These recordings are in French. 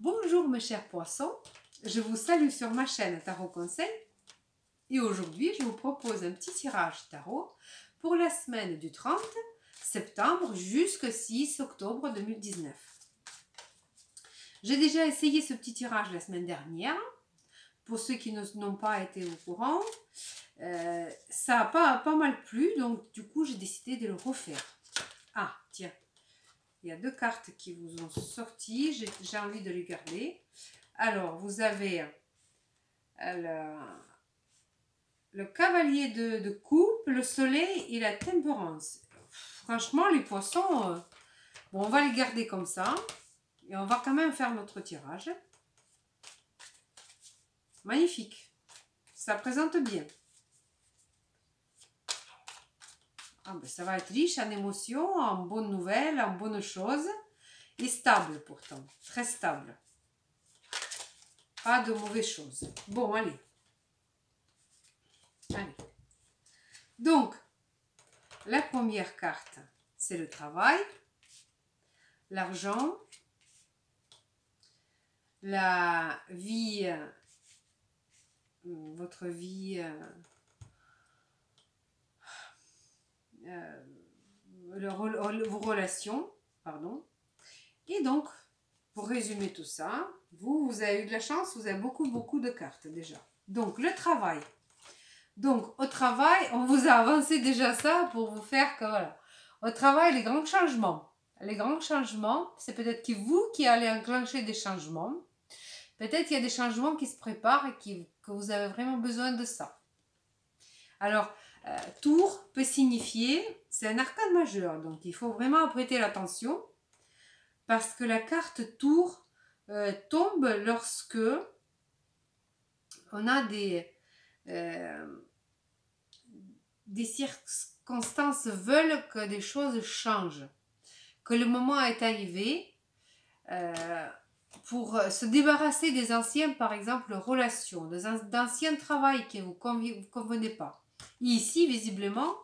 Bonjour mes chers poissons, je vous salue sur ma chaîne Tarot Conseil et aujourd'hui je vous propose un petit tirage tarot pour la semaine du 30 septembre jusqu'au 6 octobre 2019. J'ai déjà essayé ce petit tirage la semaine dernière. Pour ceux qui n'ont pas été au courant, ça a pas mal plu, donc du coup j'ai décidé de le refaire. Ah tiens, il y a deux cartes qui vous ont sorti, j'ai envie de les garder. Alors, vous avez le cavalier de coupe, le soleil et la tempérance. Franchement, les poissons, bon, on va les garder comme ça. Et on va quand même faire notre tirage. Magnifique. Ça présente bien. Ah ben, ça va être riche en émotions, en bonnes nouvelles, en bonnes choses. Et stable pourtant. Très stable. Pas de mauvaises choses. Bon, allez. Allez. Donc, la première carte, c'est le travail, l'argent, la vie, votre vie, vos relations, pardon. Et donc, pour résumer tout ça, vous avez eu de la chance, vous avez beaucoup de cartes déjà. Donc, le travail. Donc, au travail, on vous a avancé déjà ça pour vous faire que, voilà. Au travail, les grands changements. Les grands changements, c'est peut-être vous qui allez enclencher des changements. Peut-être qu'il y a des changements qui se préparent et que vous avez vraiment besoin de ça. Alors, tour peut signifier, c'est un arcane majeur, donc il faut vraiment prêter l'attention. Parce que la carte tour tombe lorsque on a des circonstances veulent que des choses changent, que le moment est arrivé pour se débarrasser des anciennes, par exemple, relations, d'anciens travails qui ne vous convenaient pas. Et ici, visiblement,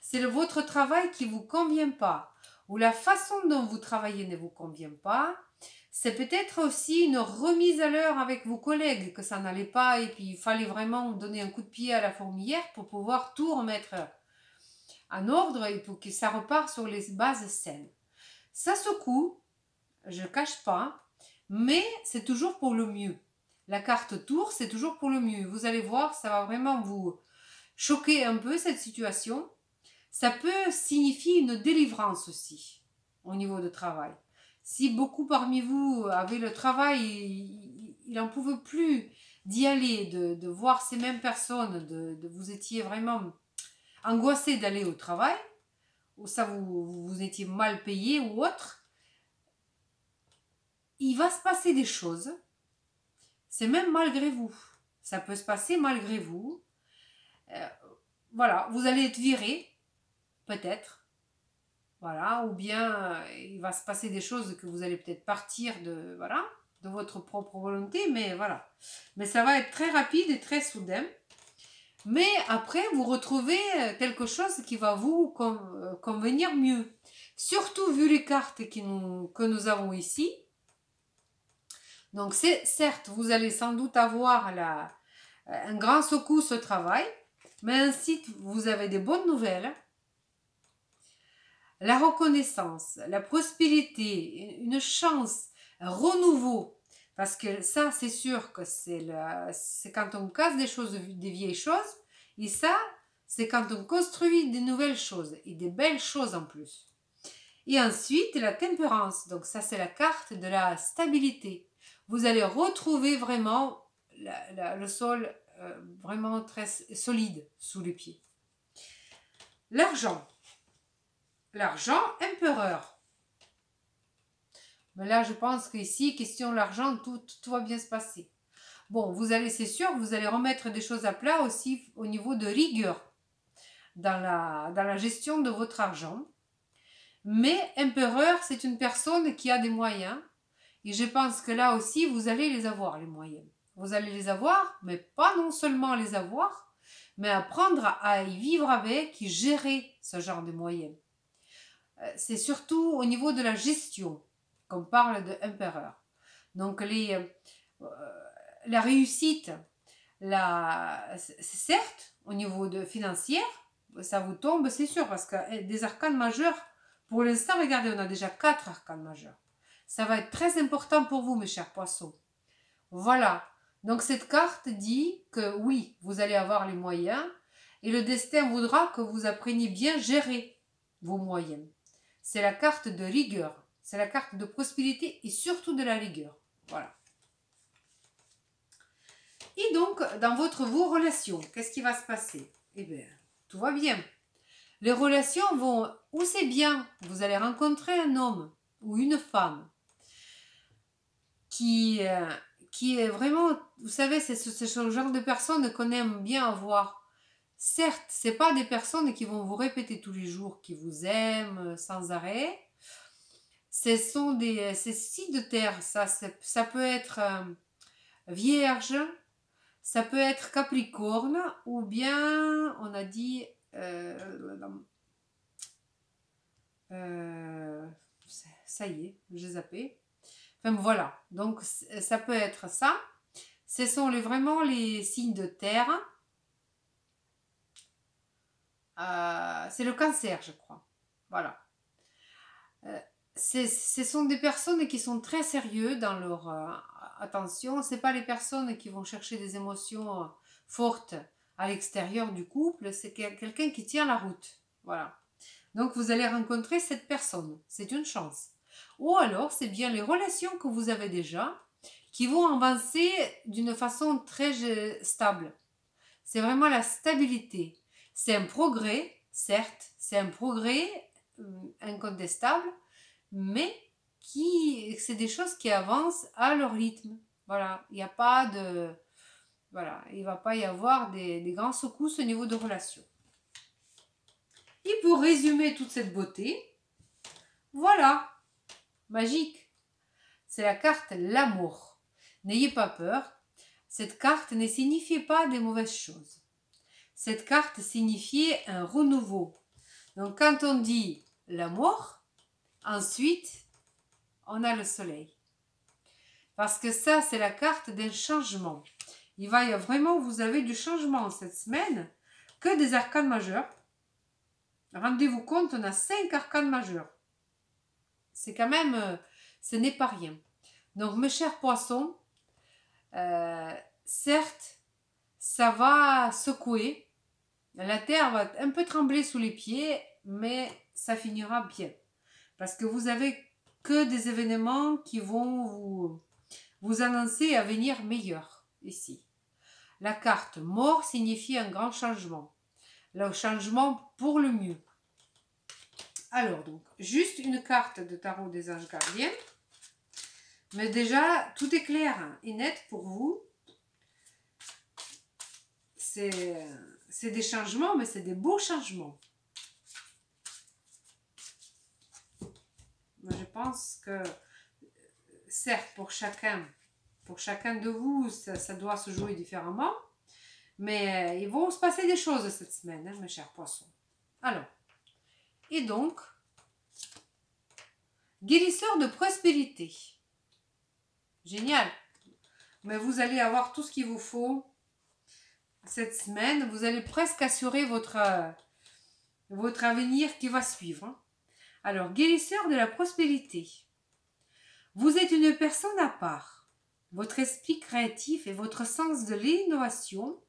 c'est votre travail qui ne vous convient pas, ou la façon dont vous travaillez ne vous convient pas. C'est peut-être aussi une remise à l'heure avec vos collègues, que ça n'allait pas et puis il fallait vraiment donner un coup de pied à la fourmilière pour pouvoir tout remettre en ordre et pour que ça repart sur les bases saines. Ça secoue, je ne cache pas, mais c'est toujours pour le mieux. La carte tour, c'est toujours pour le mieux. Vous allez voir, ça va vraiment vous choquer un peu cette situation. Ça peut signifier une délivrance aussi au niveau du travail. Si beaucoup parmi vous avaient le travail, il n'en pouvait plus d'y aller, de voir ces mêmes personnes, vous étiez vraiment angoissé d'aller au travail, ou ça vous étiez mal payé ou autre, il va se passer des choses. C'est même malgré vous. Ça peut se passer malgré vous. Voilà, vous allez être viré, peut-être. Voilà, ou bien il va se passer des choses que vous allez peut-être partir de votre propre volonté, mais voilà. Mais ça va être très rapide et très soudain. Mais après, vous retrouvez quelque chose qui va vous convenir mieux. Surtout vu les cartes que nous avons ici. Donc certes, vous allez sans doute avoir un grand secousse au travail, mais ainsi vous avez des bonnes nouvelles. La reconnaissance, la prospérité, une chance, un renouveau. Parce que ça, c'est sûr que c'est quand on casse des vieilles choses. Et ça, c'est quand on construit des nouvelles choses et des belles choses en plus. Et ensuite, la tempérance. Donc ça, c'est la carte de la stabilité. Vous allez retrouver vraiment le sol vraiment très solide sous les pieds. L'argent. L'argent, empereur. Mais là, je pense qu'ici, question de l'argent, tout va bien se passer. Bon, c'est sûr, vous allez remettre des choses à plat aussi au niveau de rigueur dans la gestion de votre argent. Mais empereur, c'est une personne qui a des moyens. Et je pense que là aussi, vous allez les avoir, les moyens. Vous allez les avoir, mais pas non seulement les avoir, mais apprendre à y vivre avec et gérer ce genre de moyens. C'est surtout au niveau de la gestion qu'on parle de empereur. Donc la réussite, certes, au niveau de financière, ça vous tombe, c'est sûr, parce que des arcanes majeurs, pour l'instant, regardez, on a déjà 4 arcanes majeurs. Ça va être très important pour vous, mes chers poissons. Voilà. Donc cette carte dit que oui, vous allez avoir les moyens et le destin voudra que vous appreniez bien gérer vos moyens. C'est la carte de rigueur. C'est la carte de prospérité et surtout de la rigueur. Voilà. Et donc, dans vos relations, qu'est-ce qui va se passer? Eh bien, tout va bien. Les relations vont, où c'est bien, vous allez rencontrer un homme ou une femme qui est vraiment, vous savez, c'est ce genre de personnes qu'on aime bien avoir. Certes, c'est pas des personnes qui vont vous répéter tous les jours qu'ils vous aiment sans arrêt. C'est signes de terre, ça peut être vierge, ça peut être capricorne, ou bien, on a dit, ça y est, j'ai zappé. Enfin voilà, donc ça peut être ça. Ce sont vraiment les signes de terre. C'est le cancer, je crois. Voilà. Ce sont des personnes qui sont très sérieux dans leur attention. C'est pas les personnes qui vont chercher des émotions fortes à l'extérieur du couple. C'est quelqu'un qui tient la route. Voilà. Donc vous allez rencontrer cette personne. C'est une chance. Ou alors c'est bien les relations que vous avez déjà qui vont avancer d'une façon très stable. C'est vraiment la stabilité. C'est un progrès, certes, c'est un progrès incontestable, mais c'est des choses qui avancent à leur rythme. Voilà, il n'y a pas de... Voilà, il ne va pas y avoir des grands secousses au niveau de relations. Et pour résumer toute cette beauté, voilà, magique. C'est la carte l'amour. N'ayez pas peur, cette carte ne signifie pas des mauvaises choses. Cette carte signifiait un renouveau. Donc quand on dit l'amour, ensuite, on a le soleil. Parce que ça, c'est la carte d'un changement. Il va y avoir vraiment, vous avez du changement cette semaine, que des arcanes majeurs. Rendez-vous compte, on a 5 arcanes majeurs. C'est quand même, ce n'est pas rien. Donc mes chers poissons, certes, ça va secouer. La terre va un peu trembler sous les pieds, mais ça finira bien. Parce que vous avez que des événements qui vont vous annoncer un avenir meilleur ici. La carte mort signifie un grand changement. Le changement pour le mieux. Alors donc, juste une carte de tarot des anges gardiens. Mais déjà, tout est clair et net pour vous. C'est des changements, mais c'est des beaux changements. Moi, je pense que, certes, pour chacun de vous, ça doit se jouer différemment. Mais ils vont se passer des choses cette semaine, hein, mes chers poissons. Alors, et donc, guérisseur de prospérité. Génial. Mais vous allez avoir tout ce qu'il vous faut cette semaine. Vous allez presque assurer votre avenir qui va suivre. Alors, guérisseur de la prospérité. Vous êtes une personne à part. Votre esprit créatif et votre sens de l'innovation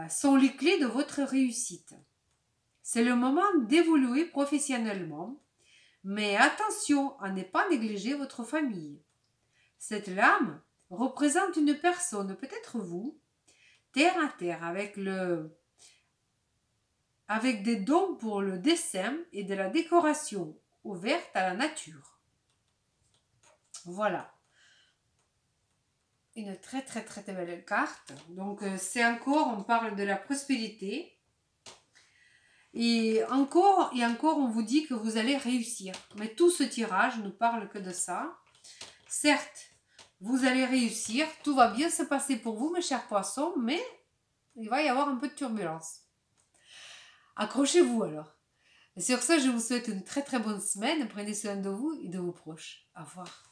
sont les clés de votre réussite. C'est le moment d'évoluer professionnellement, mais attention à ne pas négliger votre famille. Cette lame représente une personne, peut-être vous, terre à terre, avec des dons pour le dessin et de la décoration ouverte à la nature. Voilà. Une très très très belle carte. Donc c'est encore, on parle de la prospérité. Et encore on vous dit que vous allez réussir. Mais tout ce tirage ne parle que de ça. Certes, vous allez réussir. Tout va bien se passer pour vous, mes chers poissons. Mais il va y avoir un peu de turbulence. Accrochez-vous alors. Et sur ce, je vous souhaite une très très bonne semaine. Prenez soin de vous et de vos proches. Au revoir.